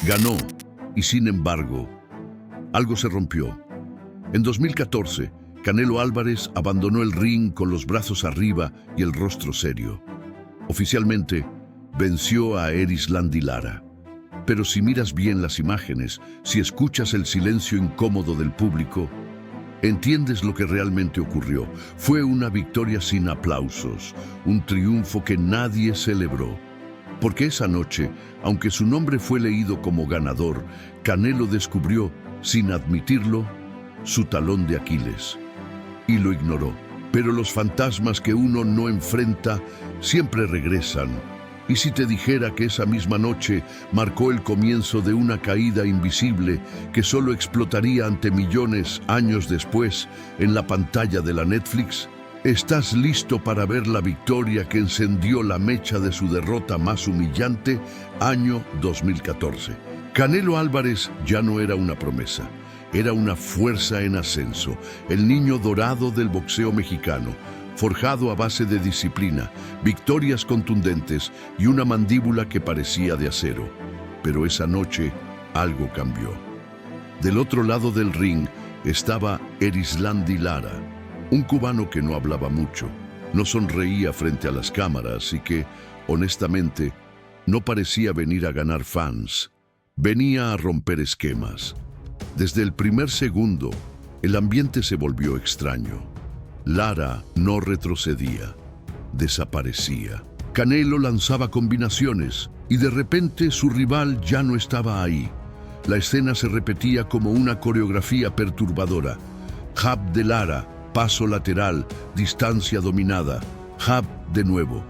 Ganó, y sin embargo, algo se rompió. En 2014, Canelo Álvarez abandonó el ring con los brazos arriba y el rostro serio. Oficialmente, venció a Erislandy Lara. Pero si miras bien las imágenes, si escuchas el silencio incómodo del público, entiendes lo que realmente ocurrió. Fue una victoria sin aplausos, un triunfo que nadie celebró. Porque esa noche, aunque su nombre fue leído como ganador, Canelo descubrió, sin admitirlo, su talón de Aquiles. Y lo ignoró. Pero los fantasmas que uno no enfrenta siempre regresan. Y si te dijera que esa misma noche marcó el comienzo de una caída invisible que solo explotaría ante millones años después en la pantalla de la Netflix, ¿estás listo para ver la victoria que encendió la mecha de su derrota más humillante? Año 2014. Canelo Álvarez ya no era una promesa, era una fuerza en ascenso, el niño dorado del boxeo mexicano, forjado a base de disciplina, victorias contundentes y una mandíbula que parecía de acero. Pero esa noche algo cambió. Del otro lado del ring estaba Erislandy Lara, un cubano que no hablaba mucho, no sonreía frente a las cámaras y que, honestamente, no parecía venir a ganar fans. Venía a romper esquemas. Desde el primer segundo, el ambiente se volvió extraño. Lara no retrocedía, desaparecía. Canelo lanzaba combinaciones y de repente su rival ya no estaba ahí. La escena se repetía como una coreografía perturbadora. Jab de Lara, paso lateral, distancia dominada. Jab de nuevo.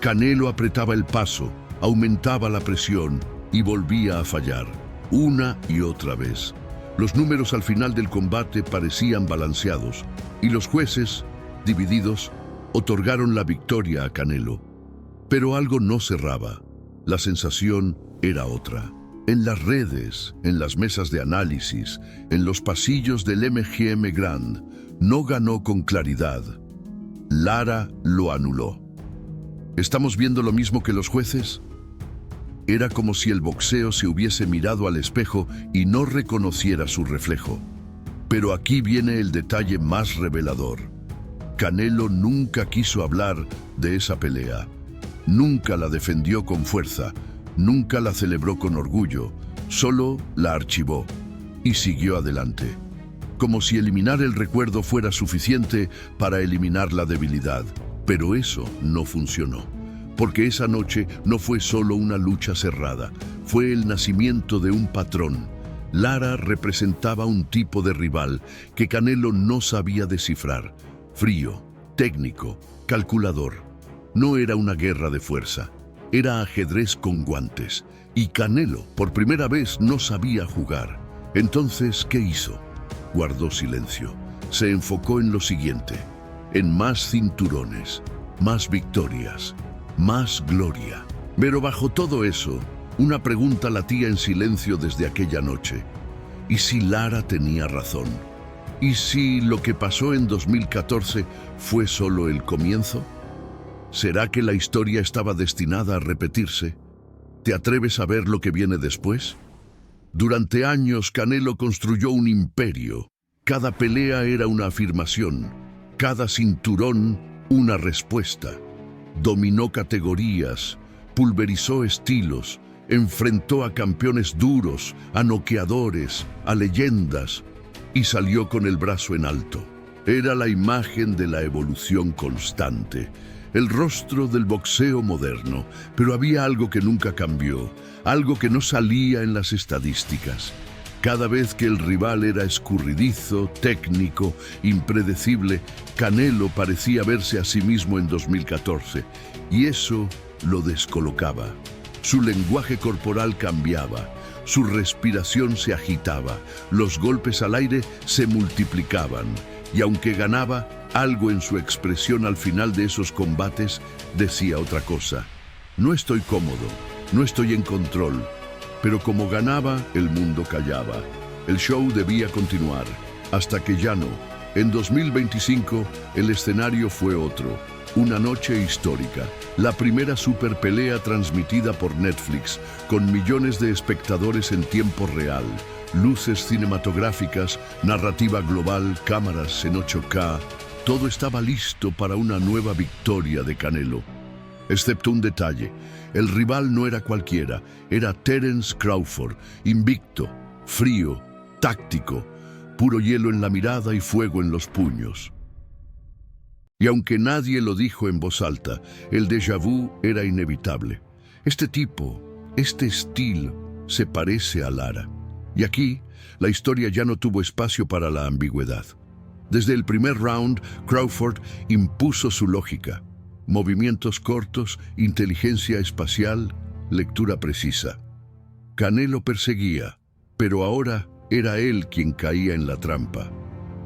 Canelo apretaba el paso, aumentaba la presión y volvía a fallar, una y otra vez. Los números al final del combate parecían balanceados y los jueces, divididos, otorgaron la victoria a Canelo. Pero algo no cerraba. La sensación era otra. En las redes, en las mesas de análisis, en los pasillos del MGM Grand, no ganó con claridad. Lara lo anuló. ¿Estamos viendo lo mismo que los jueces? Era como si el boxeo se hubiese mirado al espejo y no reconociera su reflejo. Pero aquí viene el detalle más revelador. Canelo nunca quiso hablar de esa pelea. Nunca la defendió con fuerza, nunca la celebró con orgullo, solo la archivó y siguió adelante. Como si eliminar el recuerdo fuera suficiente para eliminar la debilidad. Pero eso no funcionó. Porque esa noche no fue solo una lucha cerrada, fue el nacimiento de un patrón. Lara representaba un tipo de rival que Canelo no sabía descifrar. Frío, técnico, calculador. No era una guerra de fuerza, era ajedrez con guantes. Y Canelo, por primera vez, no sabía jugar. Entonces, ¿qué hizo? Guardó silencio. Se enfocó en lo siguiente, en más cinturones, más victorias, más gloria. Pero bajo todo eso, una pregunta latía en silencio desde aquella noche. ¿Y si Lara tenía razón? ¿Y si lo que pasó en 2014 fue solo el comienzo? ¿Será que la historia estaba destinada a repetirse? ¿Te atreves a ver lo que viene después? Durante años, Canelo construyó un imperio. Cada pelea era una afirmación, cada cinturón una respuesta. Dominó categorías, pulverizó estilos, enfrentó a campeones duros, a noqueadores, a leyendas, y salió con el brazo en alto. Era la imagen de la evolución constante, el rostro del boxeo moderno, pero había algo que nunca cambió, algo que no salía en las estadísticas. Cada vez que el rival era escurridizo, técnico, impredecible, Canelo parecía verse a sí mismo en 2014, y eso lo descolocaba. Su lenguaje corporal cambiaba, su respiración se agitaba, los golpes al aire se multiplicaban, y aunque ganaba, algo en su expresión al final de esos combates decía otra cosa. No estoy cómodo, no estoy en control. Pero como ganaba, el mundo callaba. El show debía continuar, hasta que ya no. En 2025, el escenario fue otro. Una noche histórica. La primera superpelea transmitida por Netflix, con millones de espectadores en tiempo real. Luces cinematográficas, narrativa global, cámaras en 8K. Todo estaba listo para una nueva victoria de Canelo. Excepto un detalle. El rival no era cualquiera. Era Terence Crawford, invicto, frío, táctico. Puro hielo en la mirada y fuego en los puños. Y aunque nadie lo dijo en voz alta, el déjà vu era inevitable. Este tipo, este estilo, se parece a Lara. Y aquí, la historia ya no tuvo espacio para la ambigüedad. Desde el primer round, Crawford impuso su lógica. Movimientos cortos, inteligencia espacial, lectura precisa. Canelo perseguía, pero ahora era él quien caía en la trampa.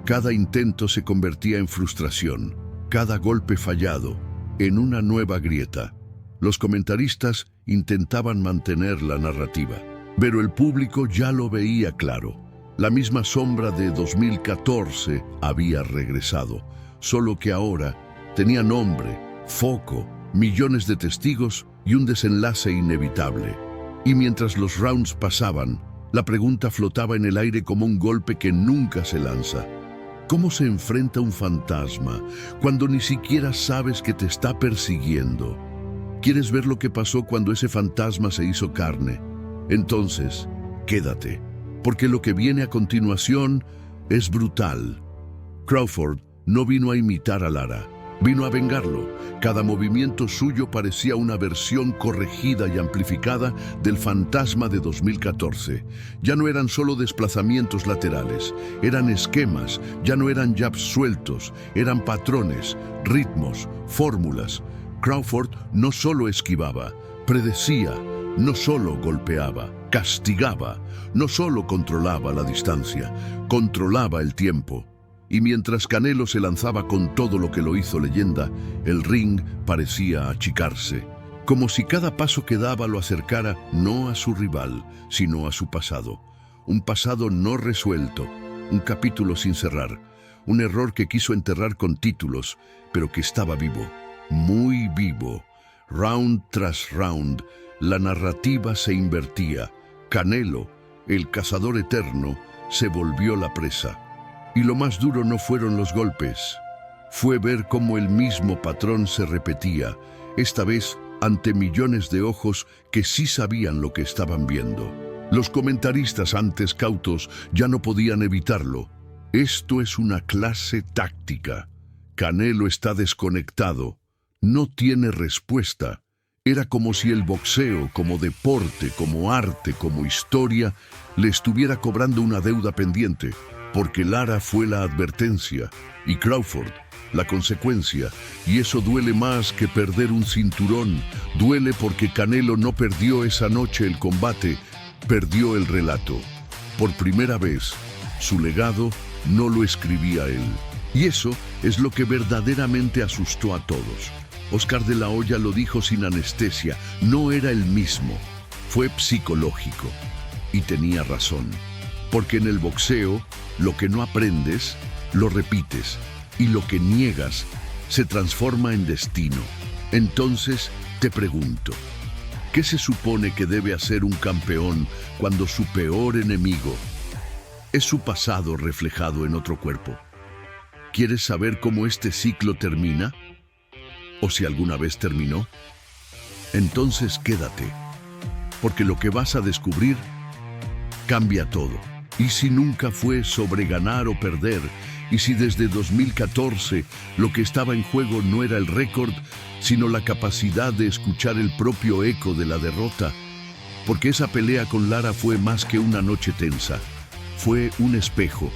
Cada intento se convertía en frustración, cada golpe fallado, en una nueva grieta. Los comentaristas intentaban mantener la narrativa, pero el público ya lo veía claro. La misma sombra de 2014 había regresado, solo que ahora tenía nombre, foco, millones de testigos y un desenlace inevitable. Y mientras los rounds pasaban, la pregunta flotaba en el aire como un golpe que nunca se lanza. ¿Cómo se enfrenta un fantasma cuando ni siquiera sabes que te está persiguiendo? ¿Quieres ver lo que pasó cuando ese fantasma se hizo carne? Entonces, quédate, porque lo que viene a continuación es brutal. Crawford no vino a imitar a Lara, vino a vengarlo. Cada movimiento suyo parecía una versión corregida y amplificada del fantasma de 2014. Ya no eran solo desplazamientos laterales, eran esquemas, ya no eran jabs sueltos, eran patrones, ritmos, fórmulas. Crawford no solo esquivaba, predecía, no solo golpeaba, castigaba, no solo controlaba la distancia, controlaba el tiempo. Y mientras Canelo se lanzaba con todo lo que lo hizo leyenda, el ring parecía achicarse, como si cada paso que daba lo acercara no a su rival, sino a su pasado. Un pasado no resuelto, un capítulo sin cerrar, un error que quiso enterrar con títulos, pero que estaba vivo, muy vivo. Round tras round, la narrativa se invertía. Canelo, el cazador eterno, se volvió la presa. Y lo más duro no fueron los golpes, fue ver cómo el mismo patrón se repetía, esta vez ante millones de ojos que sí sabían lo que estaban viendo. Los comentaristas antes cautos ya no podían evitarlo. Esto es una clase táctica. Canelo está desconectado, no tiene respuesta. Era como si el boxeo, como deporte, como arte, como historia, le estuviera cobrando una deuda pendiente. Porque Lara fue la advertencia y Crawford la consecuencia, y eso duele más que perder un cinturón. Duele porque Canelo no perdió esa noche el combate, perdió el relato. Por primera vez, su legado no lo escribía él. Y eso es lo que verdaderamente asustó a todos. Oscar de la Hoya lo dijo sin anestesia, no era el mismo, fue psicológico. Y tenía razón, porque en el boxeo, lo que no aprendes, lo repites, y lo que niegas se transforma en destino. Entonces, te pregunto, ¿qué se supone que debe hacer un campeón cuando su peor enemigo es su pasado reflejado en otro cuerpo? ¿Quieres saber cómo este ciclo termina? ¿O si alguna vez terminó? Entonces quédate, porque lo que vas a descubrir cambia todo. ¿Y si nunca fue sobre ganar o perder? ¿Y si desde 2014 lo que estaba en juego no era el récord, sino la capacidad de escuchar el propio eco de la derrota? Porque esa pelea con Lara fue más que una noche tensa. Fue un espejo,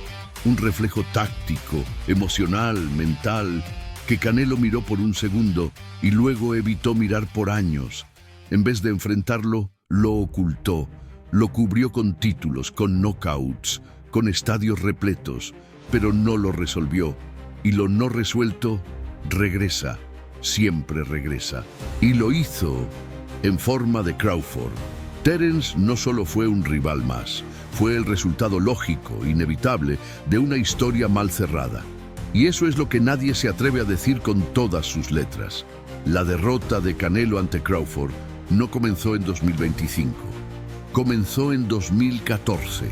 un reflejo táctico, emocional, mental, que Canelo miró por un segundo y luego evitó mirar por años. En vez de enfrentarlo, lo ocultó. Lo cubrió con títulos, con knockouts, con estadios repletos, pero no lo resolvió. Y lo no resuelto regresa, siempre regresa. Y lo hizo en forma de Crawford. Terence no solo fue un rival más, fue el resultado lógico, inevitable, de una historia mal cerrada. Y eso es lo que nadie se atreve a decir con todas sus letras. La derrota de Canelo ante Crawford no comenzó en 2025. Comenzó en 2014,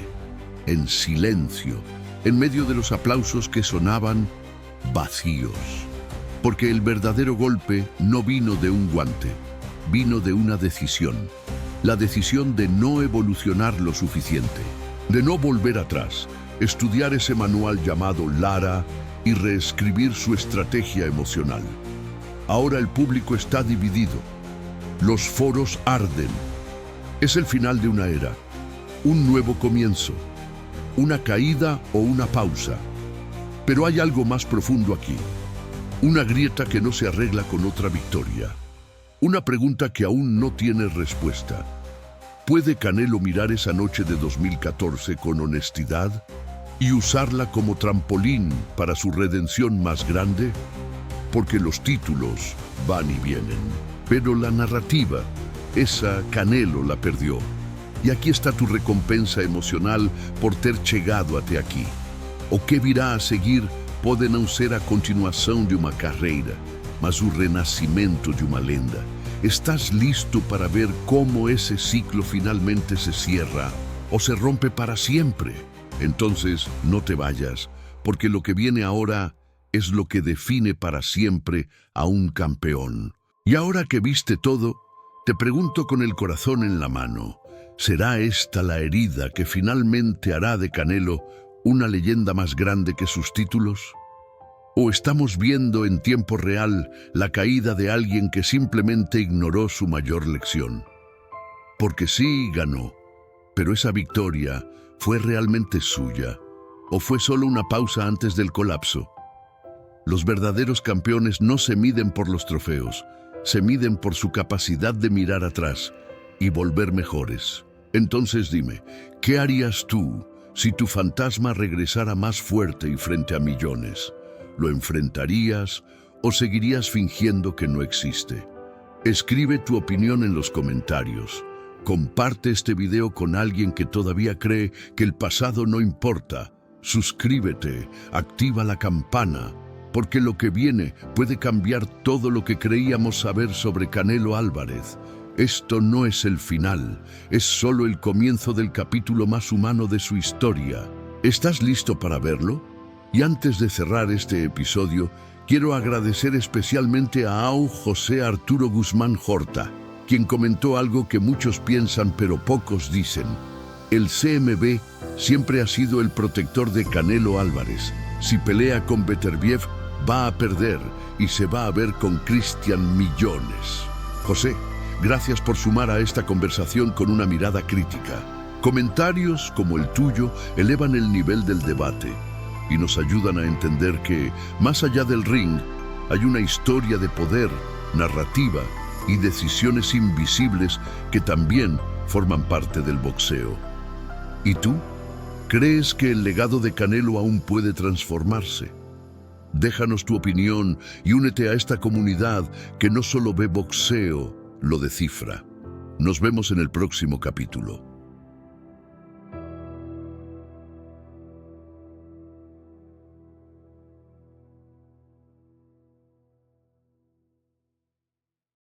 en silencio, en medio de los aplausos que sonaban vacíos. Porque el verdadero golpe no vino de un guante, vino de una decisión. La decisión de no evolucionar lo suficiente, de no volver atrás, estudiar ese manual llamado Lara y reescribir su estrategia emocional. Ahora el público está dividido. Los foros arden. Es el final de una era, un nuevo comienzo, una caída o una pausa. Pero hay algo más profundo aquí. Una grieta que no se arregla con otra victoria. Una pregunta que aún no tiene respuesta. ¿Puede Canelo mirar esa noche de 2014 con honestidad y usarla como trampolín para su redención más grande? Porque los títulos van y vienen, pero la narrativa, esa Canelo la perdió. Y aquí está tu recompensa emocional por ter chegado até aqui. O que virá a seguir pode não ser a continuação de uma carreira, mas o renascimento de uma lenda. ¿Estás listo para ver cómo ese ciclo finalmente se cierra o se rompe para siempre? Entonces no te vayas, porque lo que viene ahora es lo que define para siempre a un campeón. Y ahora que viste todo, te pregunto con el corazón en la mano, ¿será esta la herida que finalmente hará de Canelo una leyenda más grande que sus títulos? ¿O estamos viendo en tiempo real la caída de alguien que simplemente ignoró su mayor lección? Porque sí ganó, pero esa victoria ¿fue realmente suya? ¿O fue solo una pausa antes del colapso? Los verdaderos campeones no se miden por los trofeos, se miden por su capacidad de mirar atrás y volver mejores. Entonces dime, ¿qué harías tú si tu fantasma regresara más fuerte y frente a millones? ¿Lo enfrentarías o seguirías fingiendo que no existe? Escribe tu opinión en los comentarios. Comparte este video con alguien que todavía cree que el pasado no importa. Suscríbete, activa la campana, porque lo que viene puede cambiar todo lo que creíamos saber sobre Canelo Álvarez. Esto no es el final, es solo el comienzo del capítulo más humano de su historia. ¿Estás listo para verlo? Y antes de cerrar este episodio, quiero agradecer especialmente a José Arturo Guzmán Horta, quien comentó algo que muchos piensan pero pocos dicen. El CMB siempre ha sido el protector de Canelo Álvarez. Si pelea con Beterbiev, va a perder y se va a ver con Cristian Millones. José, gracias por sumar a esta conversación con una mirada crítica. Comentarios como el tuyo elevan el nivel del debate y nos ayudan a entender que, más allá del ring, hay una historia de poder, narrativa y decisiones invisibles que también forman parte del boxeo. ¿Y tú? ¿Crees que el legado de Canelo aún puede transformarse? Déjanos tu opinión y únete a esta comunidad que no solo ve boxeo, lo descifra. Nos vemos en el próximo capítulo.